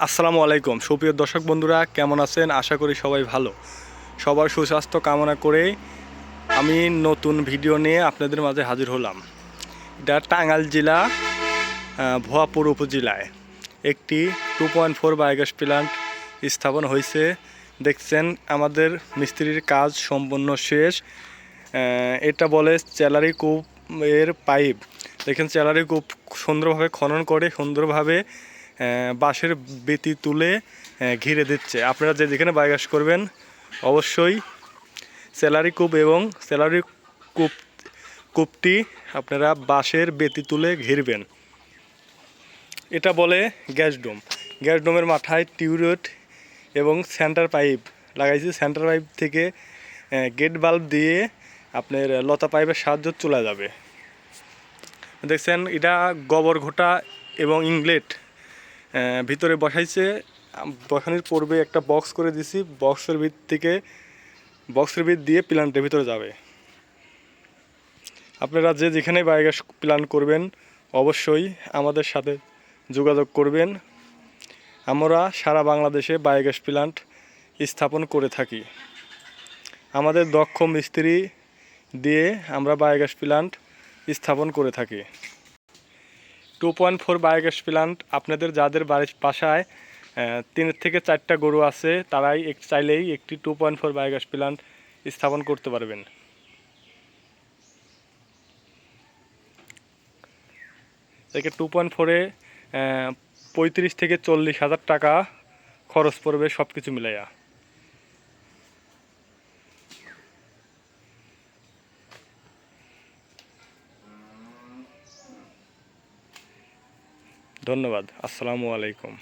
আসসালামু আলাইকুম সুপ্রিয় দর্শক বন্ধুরা, কেমন আছেন? আশা করি সবাই ভালো। সবার সুস্বাস্থ্য কামনা করে আমি নতুন ভিডিও নিয়ে আপনাদের মাঝে হাজির হলাম। এটা টাঙ্গাইল জেলা ভুয়াপুর উপজেলায় একটি 2.4 বায়োগ্যাস প্ল্যান্ট স্থাপন হয়েছে। দেখছেন আমাদের মিস্ত্রির কাজ সম্পূর্ণ শেষ। এটা বলে চ্যালারি কূপ এর পাইপ। দেখেন চ্যালারি কূপ সুন্দরভাবে খনন করে সুন্দরভাবে বাঁশের বেতি তুলে ঘিরে দিচ্ছে। আপনারা যেখানে বায়োগ্যাস করবেন অবশ্যই স্যালারি কূপ এবং স্যালারি কূপ কূপটি আপনারা বাঁশের বেতি তুলে ঘিরবেন। এটা বলে গ্যাস ডোম। গ্যাস ডোমের মাথায় টিউবওয়েল এবং সেন্টার পাইপ লাগাইছি। সেন্টার পাইপ থেকে গেট বাল্ব দিয়ে আপনার লতা পাইপের সাহায্য চলে যাবে। দেখছেন এটা গোবর ঘোটা এবং ইংলেট ভিতরে বসাইছে। বসানোর পূর্বে একটা বক্স করে দিছি, বক্সের ভিত দিয়ে প্ল্যান্টের ভিতরে যাবে। আপনারা যেখানে বায়োগ্যাস প্ল্যান করবেন অবশ্যই আমাদের সাথে যোগাযোগ করবেন। আমরা সারা বাংলাদেশে বায়োগ্যাস প্ল্যান্ট স্থাপন করে থাকি। আমাদের দক্ষ মিস্ত্রি দিয়ে আমরা বায়োগ্যাস প্ল্যান্ট স্থাপন করে থাকি। 2.4 বায়োগ্যাস প্ল্যান্ট আপনাদের যাদের বাসায় 3 থেকে 4টা গরু আছে তারাই চাইলেই একটি 2.4 বায়োগ্যাস প্ল্যান্ট স্থাপন করতে পারবেন। একে 2.4-এ 35 থেকে 40 হাজার টাকা খরচ পড়বে সব কিছু মিলাইয়া। ধন্যবাদ। আসসালামু আলাইকুম।